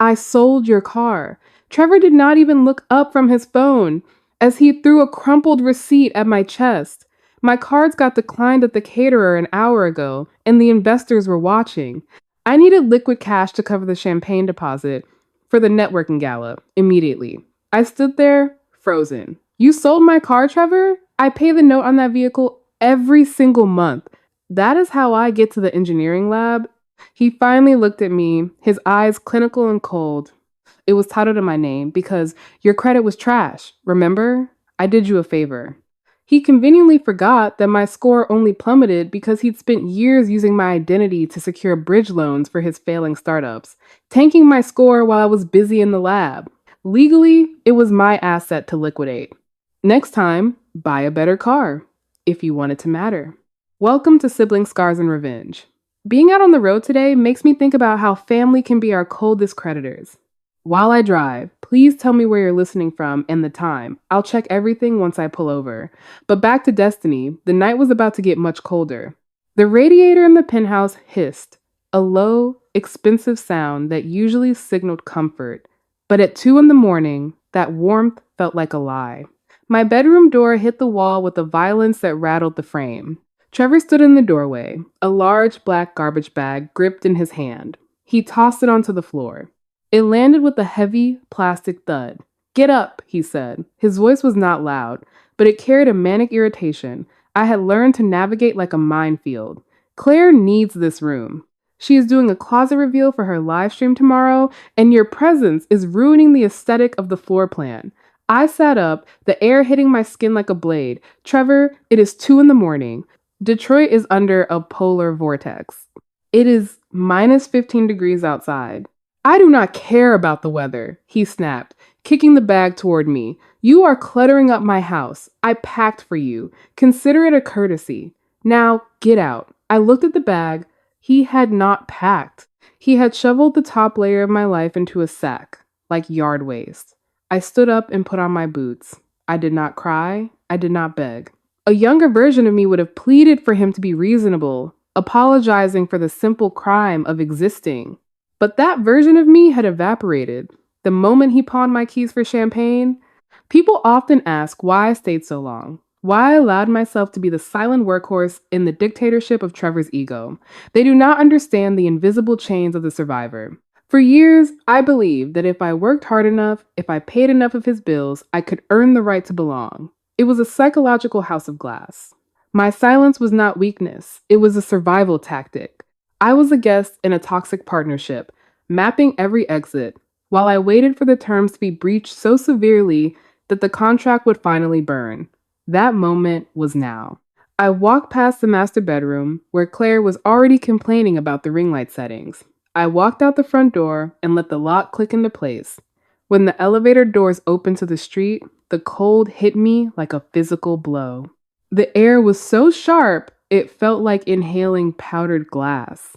I sold your car. Trevor did not even look up from his phone as he threw a crumpled receipt at my chest. My cards got declined at the caterer an hour ago, and the investors were watching. I needed liquid cash to cover the champagne deposit for the networking gala immediately. I stood there, frozen. You sold my car, Trevor? I pay the note on that vehicle every single month. That is how I get to the engineering lab. He finally looked at me, his eyes clinical and cold. It was titled in my name because your credit was trash. Remember? I did you a favor. He conveniently forgot that my score only plummeted because he'd spent years using my identity to secure bridge loans for his failing startups, tanking my score while I was busy in the lab. Legally, it was my asset to liquidate. Next time, buy a better car, if you want it to matter. Welcome to Sibling Scars and Revenge. Being out on the road today makes me think about how family can be our coldest creditors. While I drive, please tell me where you're listening from and the time. I'll check everything once I pull over. But back to Destiny, the night was about to get much colder. The radiator in the penthouse hissed, a low, expensive sound that usually signaled comfort. But at 2 a.m, that warmth felt like a lie. My bedroom door hit the wall with a violence that rattled the frame. Trevor stood in the doorway, a large black garbage bag gripped in his hand. He tossed it onto the floor. It landed with a heavy, plastic thud. Get up, he said. His voice was not loud, but it carried a manic irritation I had learned to navigate like a minefield. Claire needs this room. She is doing a closet reveal for her live stream tomorrow, and your presence is ruining the aesthetic of the floor plan. I sat up, the air hitting my skin like a blade. Trevor, it is 2 a.m. Detroit is under a polar vortex. It is minus 15 degrees outside. I do not care about the weather, he snapped, kicking the bag toward me. You are cluttering up my house. I packed for you. Consider it a courtesy. Now, get out. I looked at the bag. He had not packed. He had shoveled the top layer of my life into a sack, like yard waste. I stood up and put on my boots. I did not cry. I did not beg. A younger version of me would have pleaded for him to be reasonable, apologizing for the simple crime of existing. But that version of me had evaporated. The moment he pawned my keys for champagne, people often ask why I stayed so long, why I allowed myself to be the silent workhorse in the dictatorship of Trevor's ego. They do not understand the invisible chains of the survivor. For years, I believed that if I worked hard enough, if I paid enough of his bills, I could earn the right to belong. It was a psychological house of glass. My silence was not weakness. It was a survival tactic. I was a guest in a toxic partnership, mapping every exit, while I waited for the terms to be breached so severely that the contract would finally burn. That moment was now. I walked past the master bedroom, where Claire was already complaining about the ring light settings. I walked out the front door and let the lock click into place. When the elevator doors opened to the street, the cold hit me like a physical blow. The air was so sharp, it felt like inhaling powdered glass.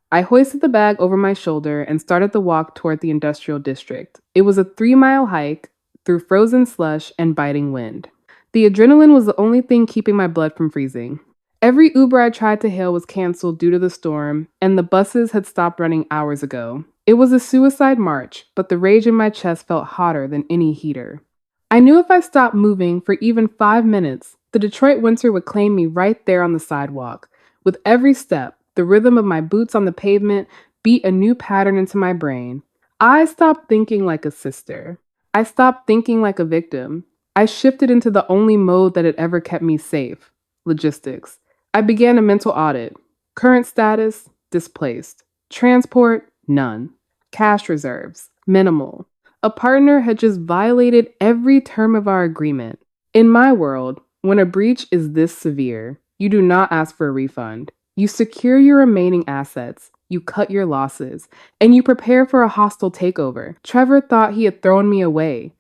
I hoisted the bag over my shoulder and started the walk toward the industrial district. It was a 3-mile hike through frozen slush and biting wind. The adrenaline was the only thing keeping my blood from freezing. Every Uber I tried to hail was canceled due to the storm, and the buses had stopped running hours ago. It was a suicide march, but the rage in my chest felt hotter than any heater. I knew if I stopped moving for even 5 minutes, the Detroit winter would claim me right there on the sidewalk. With every step, the rhythm of my boots on the pavement beat a new pattern into my brain. I stopped thinking like a sister. I stopped thinking like a victim. I shifted into the only mode that had ever kept me safe: logistics. I began a mental audit. Current status: displaced. Transport: none. Cash reserves: minimal. A partner had just violated every term of our agreement. In my world, when a breach is this severe, you do not ask for a refund. You secure your remaining assets, you cut your losses, and you prepare for a hostile takeover. Trevor thought he had thrown me away.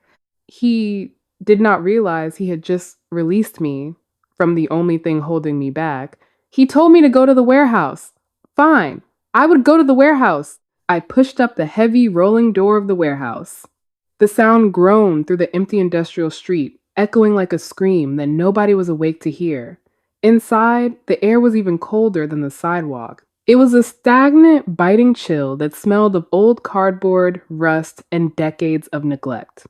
He did not realize he had just released me from the only thing holding me back. He told me to go to the warehouse. Fine, I would go to the warehouse. I pushed up the heavy, rolling door of the warehouse. The sound groaned through the empty industrial street, echoing like a scream that nobody was awake to hear. Inside, the air was even colder than the sidewalk. It was a stagnant, biting chill that smelled of old cardboard, rust, and decades of neglect.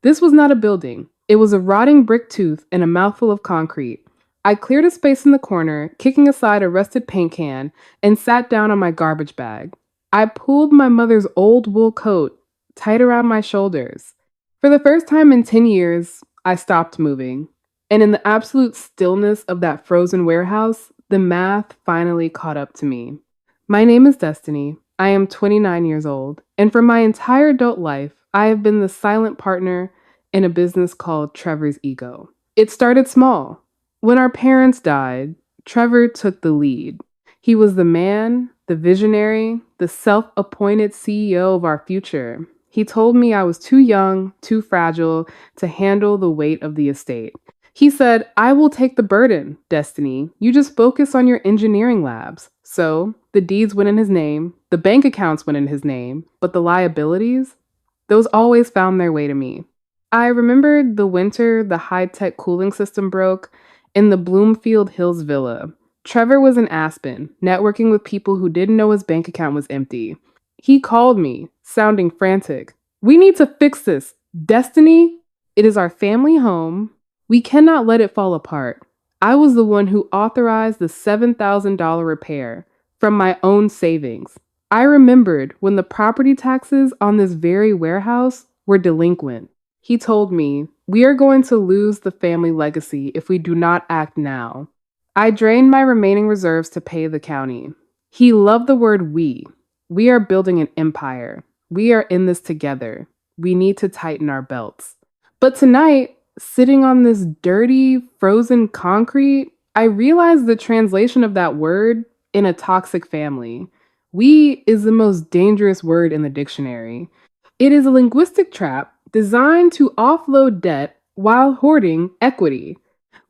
This was not a building. It was a rotting brick tooth and a mouthful of concrete. I cleared a space in the corner, kicking aside a rusted paint can, and sat down on my garbage bag. I pulled my mother's old wool coat tight around my shoulders. For the first time in 10 years, I stopped moving. And in the absolute stillness of that frozen warehouse, the math finally caught up to me. My name is Destiny. I am 29 years old, and for my entire adult life, I have been the silent partner in a business called Trevor's Ego. It started small. When our parents died, Trevor took the lead. He was the man, the visionary, the self-appointed CEO of our future. He told me I was too young, too fragile to handle the weight of the estate. He said, I will take the burden, Destiny. You just focus on your engineering labs. So, the deeds went in his name, the bank accounts went in his name, but the liabilities? Those always found their way to me. I remembered the winter the high-tech cooling system broke in the Bloomfield Hills villa. Trevor was in Aspen, networking with people who didn't know his bank account was empty. He called me, sounding frantic. We need to fix this. Destiny? It is our family home. We cannot let it fall apart. I was the one who authorized the $7,000 repair from my own savings. I remembered when the property taxes on this very warehouse were delinquent. He told me, we are going to lose the family legacy if we do not act now. I drained my remaining reserves to pay the county. He loved the word we. We are building an empire. We are in this together. We need to tighten our belts. But tonight, sitting on this dirty, frozen concrete, I realized the translation of that word in a toxic family. We is the most dangerous word in the dictionary. It is a linguistic trap designed to offload debt while hoarding equity.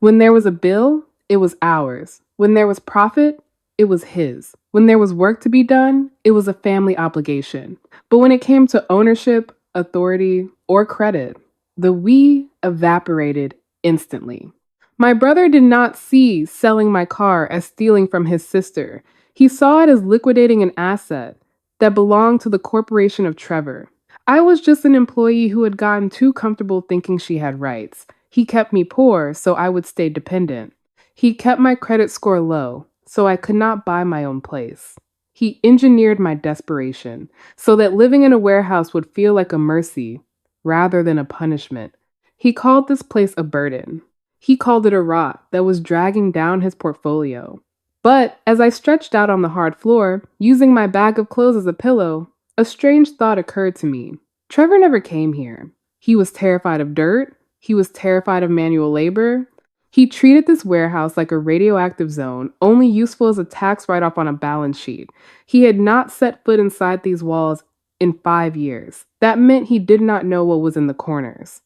When there was a bill, it was ours. When there was profit, it was his. When there was work to be done, it was a family obligation. But when it came to ownership, authority, or credit, the we evaporated instantly. My brother did not see selling my car as stealing from his sister. He saw it as liquidating an asset that belonged to the corporation of Trevor. I was just an employee who had gotten too comfortable thinking she had rights. He kept me poor so I would stay dependent. He kept my credit score low so I could not buy my own place. He engineered my desperation so that living in a warehouse would feel like a mercy rather than a punishment. He called this place a burden. He called it a rock that was dragging down his portfolio. But as I stretched out on the hard floor, using my bag of clothes as a pillow, a strange thought occurred to me. Trevor never came here. He was terrified of dirt. He was terrified of manual labor. He treated this warehouse like a radioactive zone, only useful as a tax write-off on a balance sheet. He had not set foot inside these walls in 5 years. That meant he did not know what was in the corners.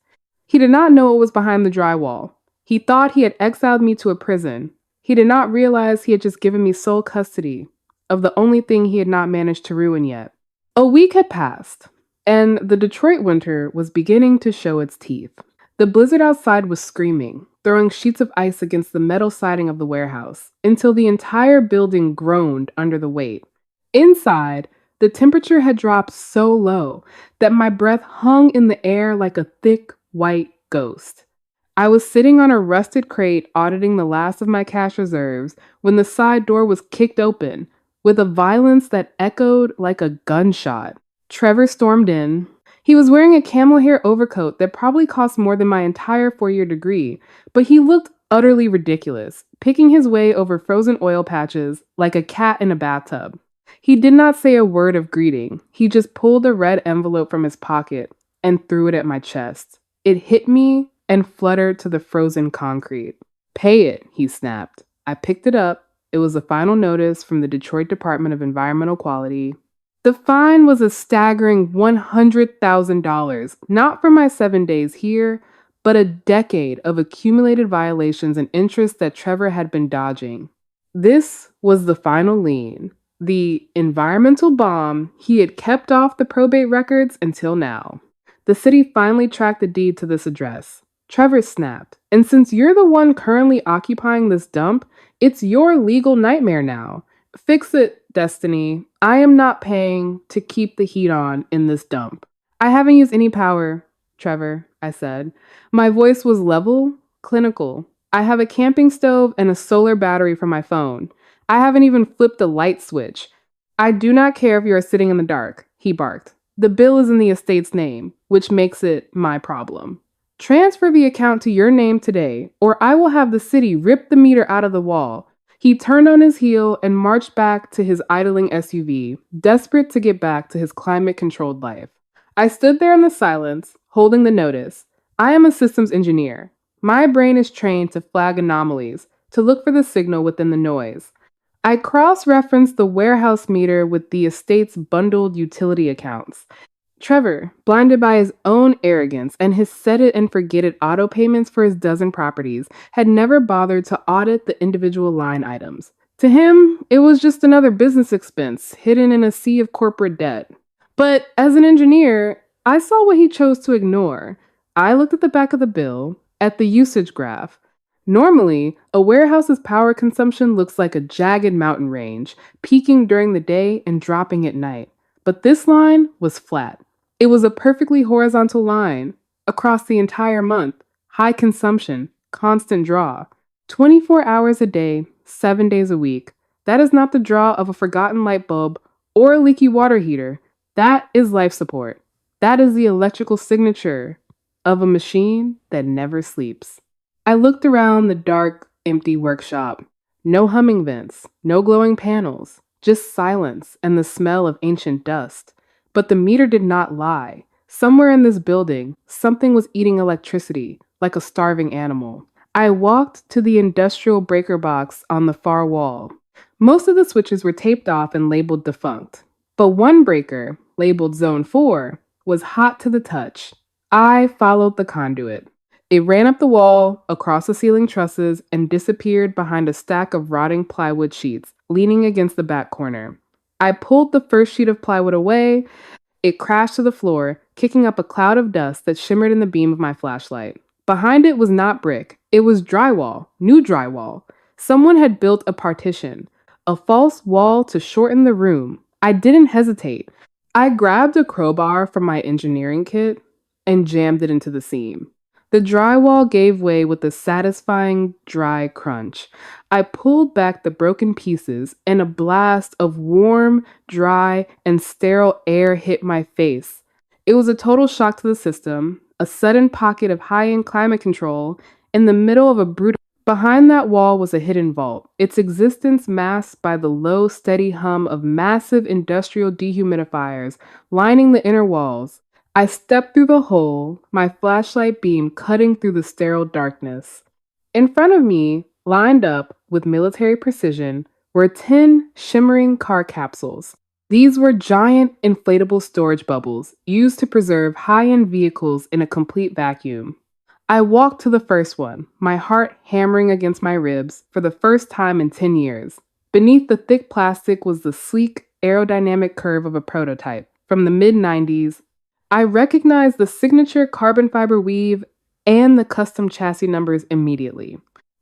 He did not know what was behind the drywall. He thought he had exiled me to a prison. He did not realize he had just given me sole custody of the only thing he had not managed to ruin yet. A week had passed, and the Detroit winter was beginning to show its teeth. The blizzard outside was screaming, throwing sheets of ice against the metal siding of the warehouse, until the entire building groaned under the weight. Inside, the temperature had dropped so low that my breath hung in the air like a thick, white ghost. I was sitting on a rusted crate auditing the last of my cash reserves when the side door was kicked open with a violence that echoed like a gunshot. Trevor stormed in. He was wearing a camel hair overcoat that probably cost more than my entire 4-year degree, but he looked utterly ridiculous, picking his way over frozen oil patches like a cat in a bathtub. He did not say a word of greeting. He just pulled a red envelope from his pocket and threw it at my chest. It hit me and fluttered to the frozen concrete. Pay it, he snapped. I picked it up. It was a final notice from the Detroit Department of Environmental Quality. The fine was a staggering $100,000, not for my 7 days here, but a decade of accumulated violations and interest that Trevor had been dodging. This was the final lien, the environmental bomb he had kept off the probate records until now. The city finally tracked the deed to this address. Trevor snapped, and since you're the one currently occupying this dump, it's your legal nightmare now. Fix it Destiny, I am not paying to keep the heat on in this dump. I haven't used any power, Trevor, I said. My voice was level, clinical. I have a camping stove and a solar battery for my phone. I haven't even flipped a light switch. I do not care if you are sitting in the dark, he barked. The bill is in the estate's name, which makes it my problem. Transfer the account to your name today, or I will have the city rip the meter out of the wall. He turned on his heel and marched back to his idling SUV, desperate to get back to his climate-controlled life. I stood there in the silence, holding the notice. I am a systems engineer. My brain is trained to flag anomalies, to look for the signal within the noise. I cross-referenced the warehouse meter with the estate's bundled utility accounts. Trevor, blinded by his own arrogance and his set-it-and-forget-it auto payments for his dozen properties, had never bothered to audit the individual line items. To him, it was just another business expense hidden in a sea of corporate debt. But as an engineer, I saw what he chose to ignore. I looked at the back of the bill, at the usage graph. Normally, a warehouse's power consumption looks like a jagged mountain range, peaking during the day and dropping at night. But this line was flat. It was a perfectly horizontal line across the entire month. High consumption, constant draw. 24 hours a day, 7 days a week. That is not the draw of a forgotten light bulb or a leaky water heater. That is life support. That is the electrical signature of a machine that never sleeps. I looked around the dark, empty workshop. No humming vents, no glowing panels, just silence and the smell of ancient dust. But the meter did not lie. Somewhere in this building, something was eating electricity, like a starving animal. I walked to the industrial breaker box on the far wall. Most of the switches were taped off and labeled defunct. But one breaker, labeled Zone 4, was hot to the touch. I followed the conduit. It ran up the wall, across the ceiling trusses, and disappeared behind a stack of rotting plywood sheets, leaning against the back corner. I pulled the first sheet of plywood away. It crashed to the floor, kicking up a cloud of dust that shimmered in the beam of my flashlight. Behind it was not brick. It was drywall, new drywall. Someone had built a partition, a false wall to shorten the room. I didn't hesitate. I grabbed a crowbar from my engineering kit and jammed it into the seam. The drywall gave way with a satisfying, dry crunch. I pulled back the broken pieces, and a blast of warm, dry, and sterile air hit my face. It was a total shock to the system, a sudden pocket of high-end climate control in the middle of a brutal. Behind that wall was a hidden vault, its existence masked by the low, steady hum of massive industrial dehumidifiers lining the inner walls. I stepped through the hole, my flashlight beam cutting through the sterile darkness. In front of me, lined up with military precision, were 10 shimmering car capsules. These were giant inflatable storage bubbles used to preserve high-end vehicles in a complete vacuum. I walked to the first one, my heart hammering against my ribs for the first time in 10 years. Beneath the thick plastic was the sleek, aerodynamic curve of a prototype from the mid-90s. I recognized the signature carbon fiber weave and the custom chassis numbers immediately.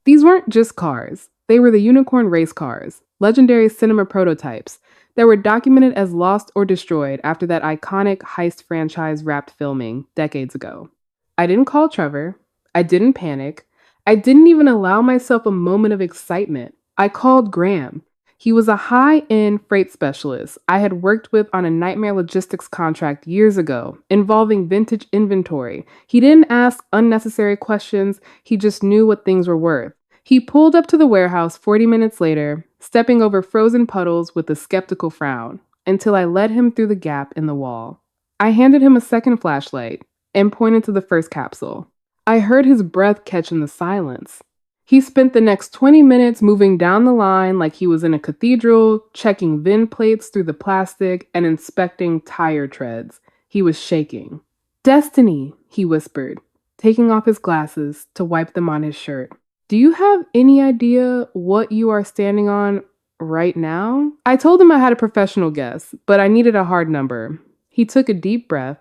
These weren't just cars. They were the unicorn race cars, legendary cinema prototypes that were documented as lost or destroyed after that iconic heist franchise wrapped filming decades ago. I didn't call Trevor. I didn't panic. I didn't even allow myself a moment of excitement. I called Graham. He was a high-end freight specialist I had worked with on a nightmare logistics contract years ago, involving vintage inventory. He didn't ask unnecessary questions, he just knew what things were worth. He pulled up to the warehouse 40 minutes later, stepping over frozen puddles with a skeptical frown, until I led him through the gap in the wall. I handed him a second flashlight and pointed to the first capsule. I heard his breath catch in the silence. He spent the next 20 minutes moving down the line like he was in a cathedral, checking VIN plates through the plastic and inspecting tire treads. He was shaking. "Destiny," he whispered, taking off his glasses to wipe them on his shirt. "Do you have any idea what you are standing on right now?" I told him I had a professional guess, but I needed a hard number. He took a deep breath.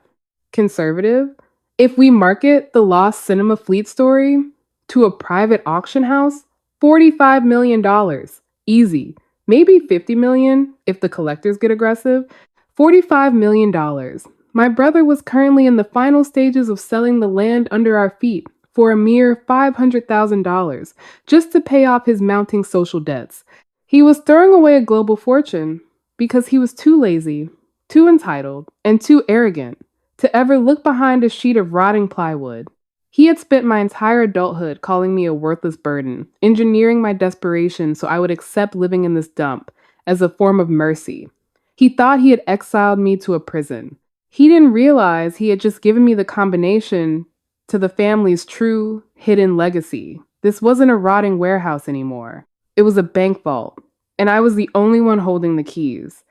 "Conservative? If we market the lost cinema fleet story to a private auction house, $45 million. Easy. Maybe 50 million if the collectors get aggressive. $45 million. My brother was currently in the final stages of selling the land under our feet for a mere $500,000 just to pay off his mounting social debts. He was throwing away a global fortune because he was too lazy, too entitled, and too arrogant to ever look behind a sheet of rotting plywood. He had spent my entire adulthood calling me a worthless burden, engineering my desperation so I would accept living in this dump as a form of mercy. He thought he had exiled me to a prison. He didn't realize he had just given me the combination to the family's true, hidden legacy. This wasn't a rotting warehouse anymore. It was a bank vault, and I was the only one holding the keys.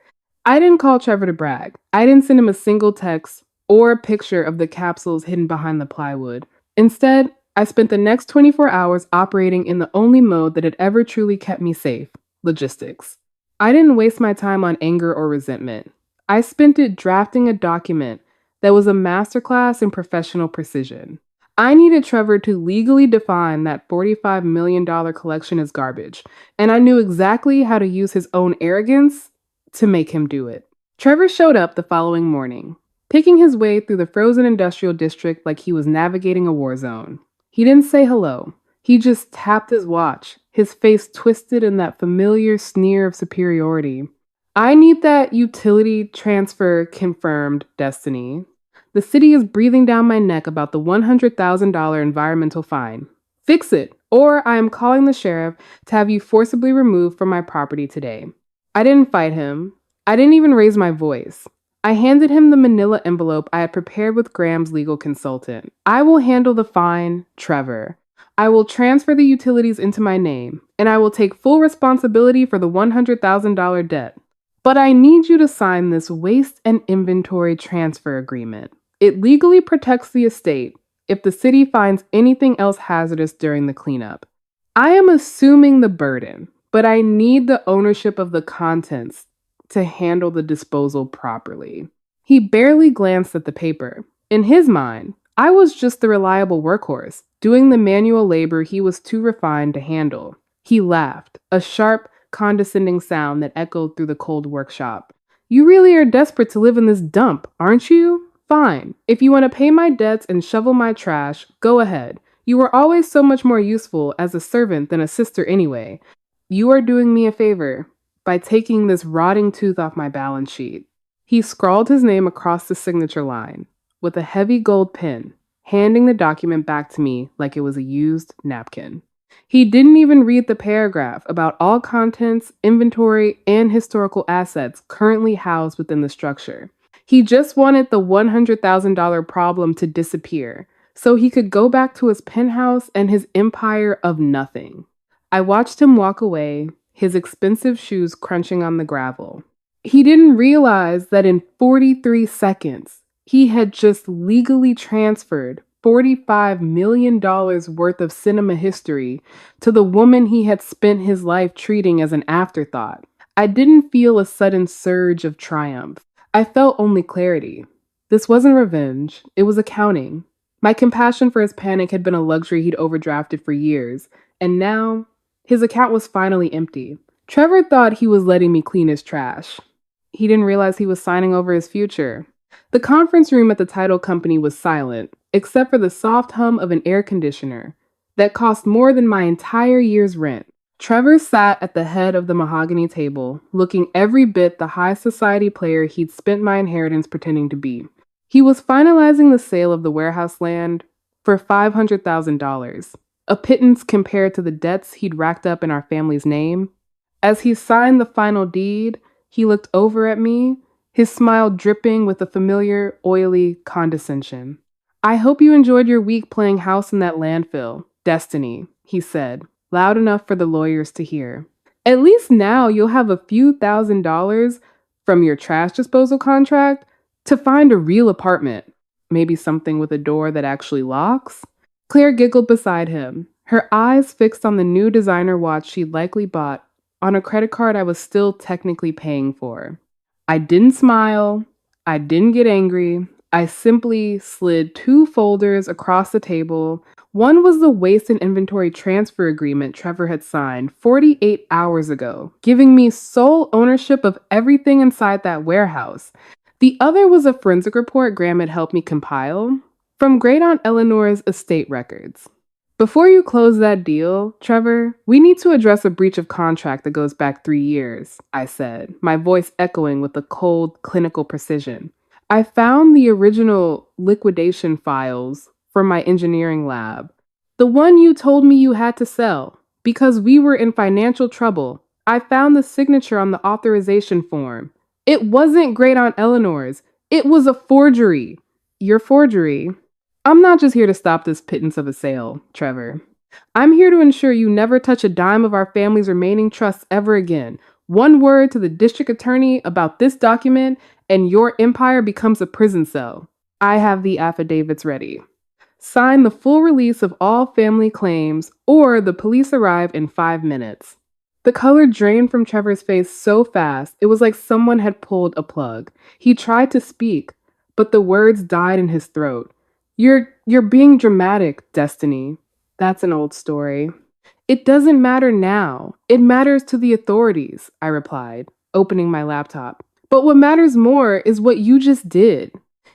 I didn't call Trevor to brag. I didn't send him a single text or a picture of the capsules hidden behind the plywood. Instead, I spent the next 24 hours operating in the only mode that had ever truly kept me safe: logistics. I didn't waste my time on anger or resentment. I spent it drafting a document that was a masterclass in professional precision. I needed Trevor to legally define that $45 million collection as garbage, and I knew exactly how to use his own arrogance to make him do it. Trevor showed up the following morning, picking his way through the frozen industrial district like he was navigating a war zone. He didn't say hello. He just tapped his watch, his face twisted in that familiar sneer of superiority. I need that utility transfer confirmed, Destiny. The city is breathing down my neck about the $100,000 environmental fine. Fix it, or I am calling the sheriff to have you forcibly removed from my property today. I didn't fight him. I didn't even raise my voice. I handed him the manila envelope I had prepared with Graham's legal consultant. I will handle the fine, Trevor. I will transfer the utilities into my name, and I will take full responsibility for the $100,000 debt. But I need you to sign this waste and inventory transfer agreement. It legally protects the estate if the city finds anything else hazardous during the cleanup. I am assuming the burden, but I need the ownership of the contents to handle the disposal properly. He barely glanced at the paper. In his mind, I was just the reliable workhorse, doing the manual labor he was too refined to handle. He laughed, a sharp, condescending sound that echoed through the cold workshop. You really are desperate to live in this dump, aren't you? Fine. If you want to pay my debts and shovel my trash, go ahead. You were always so much more useful as a servant than a sister anyway. You are doing me a favor by taking this rotting tooth off my balance sheet. He scrawled his name across the signature line with a heavy gold pen, handing the document back to me like it was a used napkin. He didn't even read the paragraph about all contents, inventory, and historical assets currently housed within the structure. He just wanted the $100,000 problem to disappear so he could go back to his penthouse and his empire of nothing. I watched him walk away, his expensive shoes crunching on the gravel. He didn't realize that in 43 seconds, he had just legally transferred $45 million worth of cinema history to the woman he had spent his life treating as an afterthought. I didn't feel a sudden surge of triumph. I felt only clarity. This wasn't revenge, it was accounting. My compassion for his panic had been a luxury he'd overdrafted for years, and now his account was finally empty. Trevor thought he was letting me clean his trash. He didn't realize he was signing over his future. The conference room at the title company was silent, except for the soft hum of an air conditioner that cost more than my entire year's rent. Trevor sat at the head of the mahogany table, looking every bit the high society player he'd spent my inheritance pretending to be. He was finalizing the sale of the warehouse land for $500,000, a pittance compared to the debts he'd racked up in our family's name. As he signed the final deed, he looked over at me, his smile dripping with a familiar, oily condescension. I hope you enjoyed your week playing house in that landfill, Destiny, he said, loud enough for the lawyers to hear. At least now you'll have a few $1,000s from your trash disposal contract to find a real apartment. Maybe something with a door that actually locks? Claire giggled beside him, her eyes fixed on the new designer watch she'd likely bought on a credit card I was still technically paying for. I didn't smile. I didn't get angry. I simply slid 2 folders across the table, One was the waste and inventory transfer agreement Trevor had signed 48 hours ago, giving me sole ownership of everything inside that warehouse. The other was a forensic report Graham had helped me compile from Great Aunt Eleanor's estate records. Before you close that deal, Trevor, we need to address a breach of contract that goes back 3 years, I said, my voice echoing with a cold, clinical precision. I found the original liquidation files from my engineering lab. The one you told me you had to sell. Because we were in financial trouble. I found the signature on the authorization form. It wasn't Great Aunt Eleanor's. It was a forgery. Your forgery? I'm not just here to stop this pittance of a sale, Trevor. I'm here to ensure you never touch a dime of our family's remaining trusts ever again. One word to the district attorney about this document, and your empire becomes a prison cell. I have the affidavits ready. Sign the full release of all family claims, or the police arrive in 5 minutes. The color drained from Trevor's face so fast, it was like someone had pulled a plug. He tried to speak, but the words died in his throat. You're being dramatic, Destiny. That's an old story. It doesn't matter now. It matters to the authorities, I replied, opening my laptop. But what matters more is what you just did.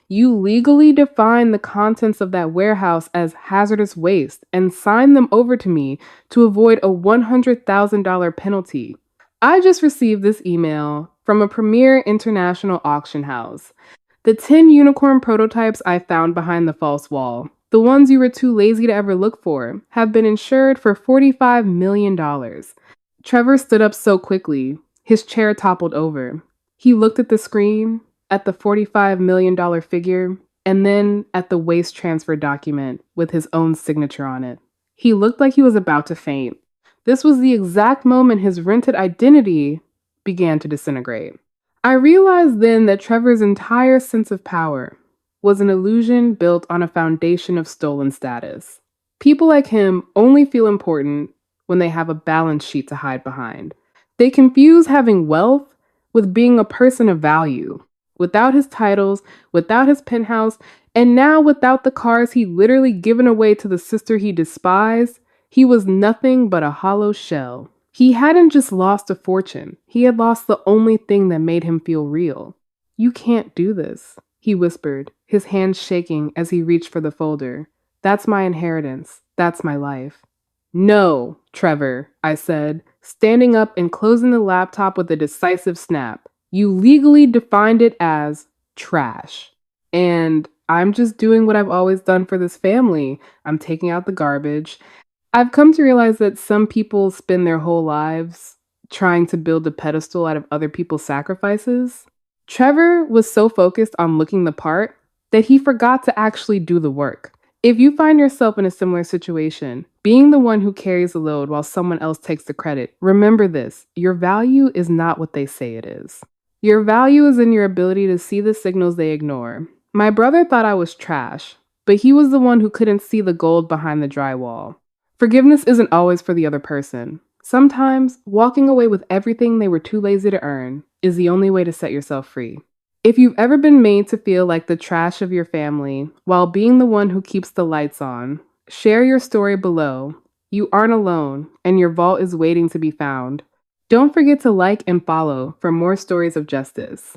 You legally defined the contents of that warehouse as hazardous waste and signed them over to me to avoid a $100,000 penalty. I just received this email from a premier international auction house. The 10 unicorn prototypes I found behind the false wall, the ones you were too lazy to ever look for, have been insured for $45 million. Trevor stood up so quickly, his chair toppled over. He looked at the screen, at the $45 million figure, and then at the waste transfer document with his own signature on it. He looked like he was about to faint. This was the exact moment his rented identity began to disintegrate. I realized then that Trevor's entire sense of power was an illusion built on a foundation of stolen status. People like him only feel important when they have a balance sheet to hide behind. They confuse having wealth with being a person of value. Without his titles, without his penthouse, and now without the cars he'd literally given away to the sister he despised, he was nothing but a hollow shell. He hadn't just lost a fortune, he had lost the only thing that made him feel real. You can't do this, he whispered, his hands shaking as he reached for the folder. That's my inheritance. That's my life. No, Trevor, I said, standing up and closing the laptop with a decisive snap. You legally defined it as trash. And I'm just doing what I've always done for this family. I'm taking out the garbage. I've come to realize that some people spend their whole lives trying to build a pedestal out of other people's sacrifices. Trevor was so focused on looking the part that he forgot to actually do the work. If you find yourself in a similar situation, being the one who carries the load while someone else takes the credit, remember this: your value is not what they say it is. Your value is in your ability to see the signals they ignore. My brother thought I was trash, but he was the one who couldn't see the gold behind the drywall. Forgiveness isn't always for the other person. Sometimes, walking away with everything they were too lazy to earn is the only way to set yourself free. If you've ever been made to feel like the trash of your family while being the one who keeps the lights on, share your story below. You aren't alone, and your vault is waiting to be found. Don't forget to like and follow for more stories of justice.